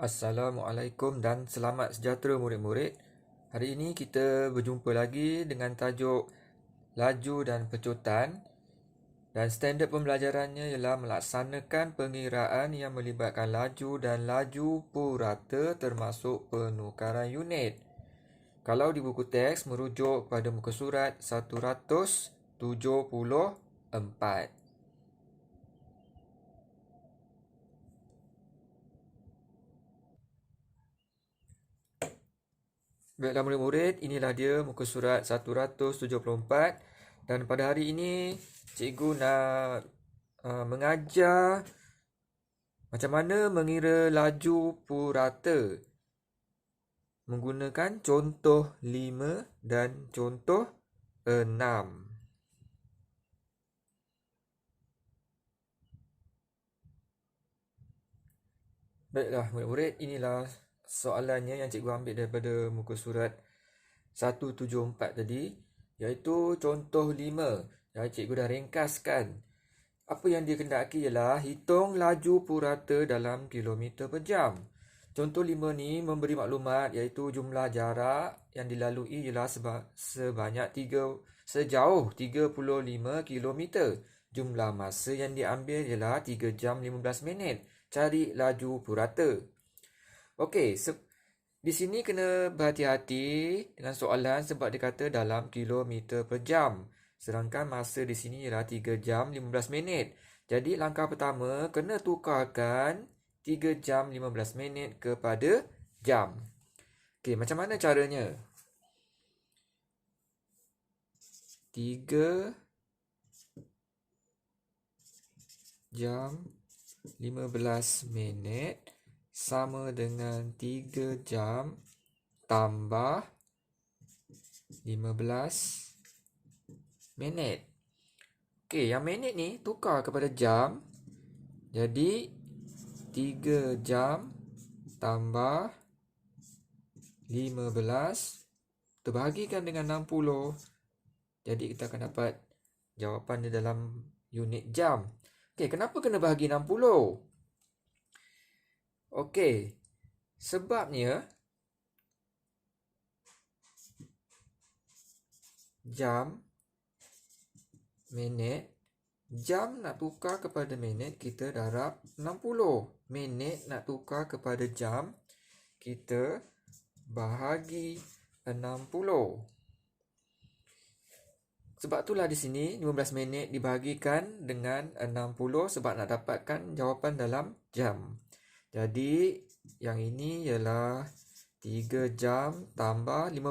Assalamualaikum dan selamat sejahtera murid-murid. Hari ini kita berjumpa lagi dengan tajuk laju dan pecutan. Dan standard pembelajarannya ialah melaksanakan pengiraan yang melibatkan laju dan laju purata termasuk penukaran unit. Kalau di buku teks merujuk pada muka surat 174. Baiklah murid-murid, inilah dia muka surat 174 dan pada hari ini cikgu nak mengajar macam mana mengira laju purata menggunakan contoh 5 dan contoh 6. Baiklah murid-murid, inilah soalannya yang cikgu ambil daripada muka surat 174 tadi, iaitu contoh 5 yang cikgu dah ringkaskan. Apa yang dikendaki ialah hitung laju purata dalam kilometer per jam. Contoh 5 ni memberi maklumat iaitu jumlah jarak yang dilalui ialah sebanyak sejauh 35 kilometer. Jumlah masa yang diambil ialah 3 jam 15 minit. Cari laju purata. Okey, di sini kena berhati-hati dengan soalan sebab dia kata dalam kilometer per jam. Sedangkan masa di sini ialah 3 jam 15 minit. Jadi langkah pertama kena tukarkan 3 jam 15 minit kepada jam. Okey, macam mana caranya? 3 jam 15 minit sama dengan 3 jam tambah 15 minit. Okey, yang minit ni tukar kepada jam. Jadi 3 jam tambah 15 terbahagikan dengan 60. Jadi kita akan dapat jawapan dia dalam unit jam. Okey, kenapa kena bahagi 60? Okey, sebabnya jam, minit, jam nak tukar kepada minit, kita darab 60. Minit nak tukar kepada jam, kita bahagi 60. Sebab itulah di sini 15 minit dibahagikan dengan 60 sebab nak dapatkan jawapan dalam jam. Jadi yang ini ialah 3 jam tambah 15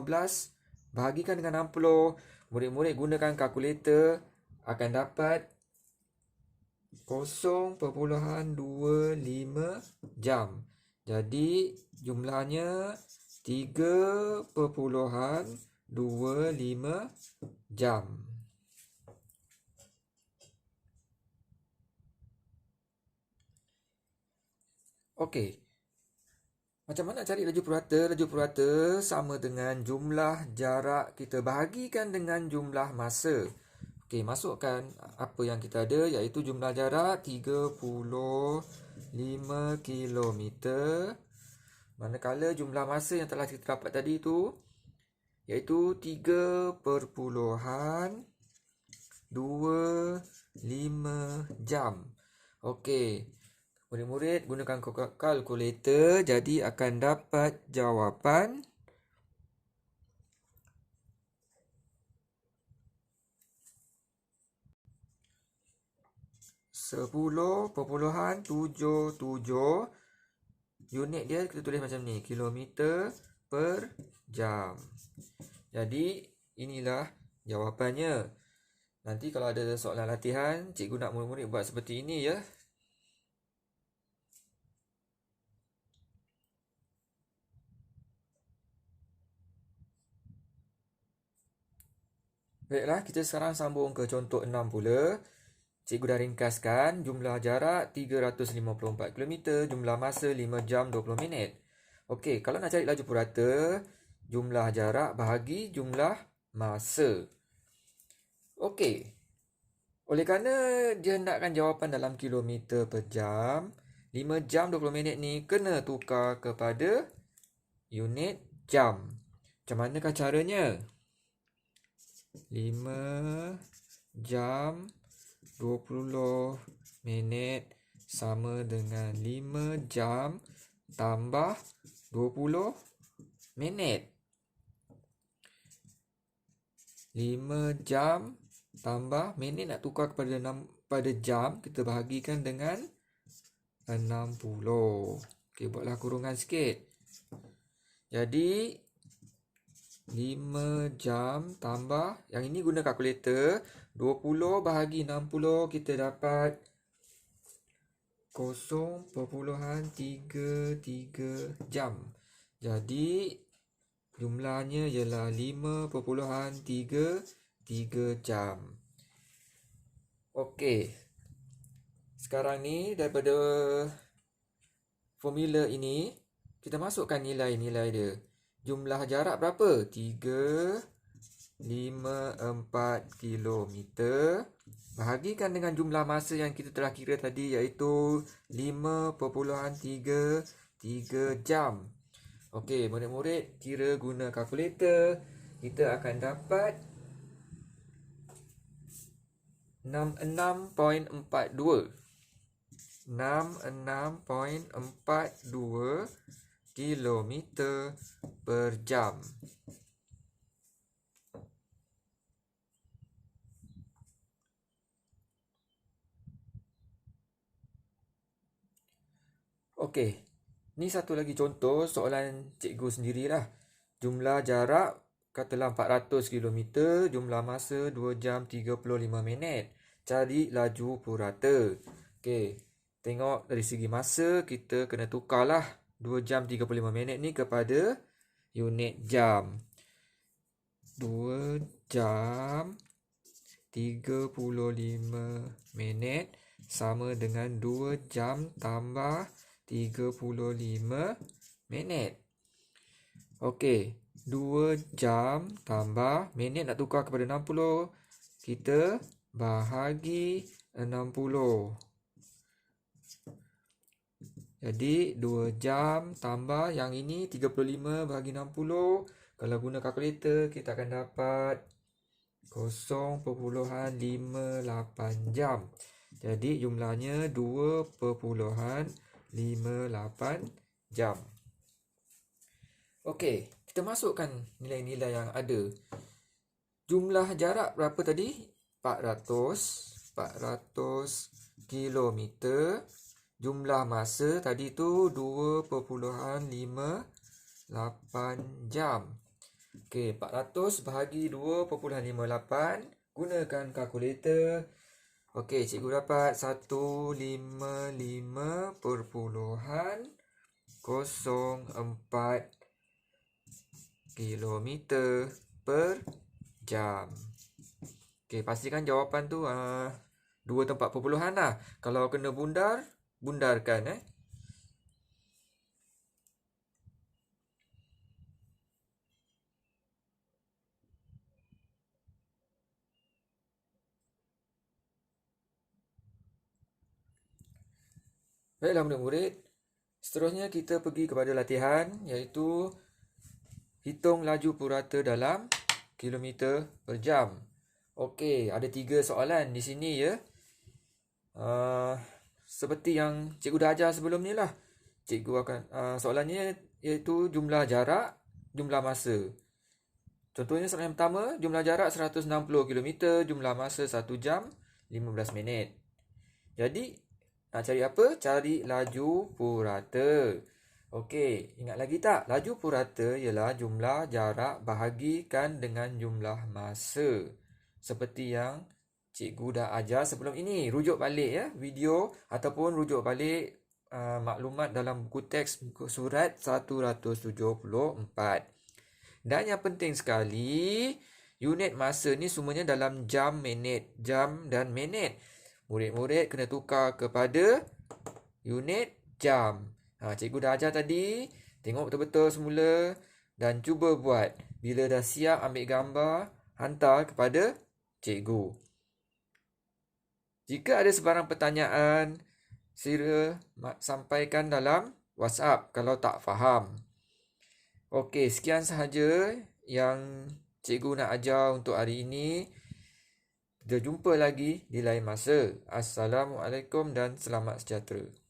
bahagikan dengan 60. Murid-murid gunakan kalkulator akan dapat 0.25 jam. Jadi jumlahnya 3.25 jam. Okey. Macam mana cari laju purata? Laju purata sama dengan jumlah jarak kita bahagikan dengan jumlah masa. Okey, masukkan apa yang kita ada iaitu jumlah jarak 35 kilometer. Manakala jumlah masa yang telah kita dapat tadi tu iaitu 3.25 jam. Okey. Murid-murid gunakan kalkulator, jadi akan dapat jawapan 10.77. Unit dia kita tulis macam ni, kilometer per jam. Jadi inilah jawapannya. Nanti kalau ada soalan latihan, cikgu nak murid-murid buat seperti ini ya. Baiklah, kita sekarang sambung ke contoh 6 pula. Cikgu dah ringkaskan jumlah jarak 354 km, jumlah masa 5 jam 20 minit. Okey, kalau nak cari laju purata, jumlah jarak bahagi jumlah masa. Okey. Oleh kerana dia hendakkan jawapan dalam kilometer per jam, 5 jam 20 minit ni kena tukar kepada unit jam. Macam manakah caranya? 5 jam 20 minit sama dengan 5 jam tambah 20 minit. 5 jam tambah minit nak tukar pada jam, kita bahagikan dengan 60. Okey, buatlah kurungan sikit. Jadi 5 jam tambah, yang ini guna kalkulator, 20 bahagi 60 kita dapat 0.33 jam. Jadi jumlahnya ialah 5.33 jam. Okey. Sekarang ni daripada formula ini kita masukkan nilai-nilai dia. Jumlah jarak berapa? 354 kilometer. Bahagikan dengan jumlah masa yang kita telah kira tadi, iaitu 5.33 jam. Okey, murid-murid kira guna kalkulator. Kita akan dapat 66.42 kilometer per jam. Okey, ni satu lagi contoh soalan cikgu sendirilah. Jumlah jarak katalah 400 km, jumlah masa 2 jam 35 minit. Cari laju purata. Okey, tengok dari segi masa, kita kena tukarlah 2 jam 35 minit ni kepada unit jam. 2 jam 35 minit sama dengan 2 jam tambah 35 minit. Okey, 2 jam tambah minit nak tukar kepada 60, kita bahagi 60. Jadi 2 jam tambah yang ini 35 bahagi 60. Kalau guna kalkulator kita akan dapat 0.58 jam. Jadi jumlahnya 2.58 jam. Okey, kita masukkan nilai-nilai yang ada. Jumlah jarak berapa tadi? 400 kilometer. Jumlah masa tadi tu 2.58 jam. Okey, 400 bahagi 2.58. Gunakan kalkulator. Okey, cikgu dapat 155.04 kilometer per jam. Okey, pastikan jawapan tu 2 tempat perpuluhan lah. Kalau kena bundar, bundarkan Baiklah murid-murid, seterusnya kita pergi kepada latihan, iaitu hitung laju purata dalam kilometer per jam. Okey, ada 3 soalan di sini ya. Seperti yang cikgu dah ajar sebelum ni lah. Cikgu akan soalannya iaitu jumlah jarak, jumlah masa. Contohnya soalan yang pertama, jumlah jarak 160 km, jumlah masa 1 jam 15 minit. Jadi nak cari apa? Cari laju purata. Okey, ingat lagi tak? Laju purata ialah jumlah jarak bahagikan dengan jumlah masa. Seperti yang cikgu dah ajar sebelum ini. Rujuk balik ya video ataupun rujuk balik maklumat dalam buku teks buku surat 174. Dan yang penting sekali, unit masa ni semuanya dalam jam, minit, jam dan minit. Murid-murid kena tukar kepada unit jam. Cikgu dah ajar tadi. Tengok betul-betul semula dan cuba buat. Bila dah siap ambil gambar, hantar kepada cikgu. Jika ada sebarang pertanyaan, sila sampaikan dalam WhatsApp kalau tak faham. Okey, sekian sahaja yang cikgu nak ajar untuk hari ini. Kita jumpa lagi di lain masa. Assalamualaikum dan selamat sejahtera.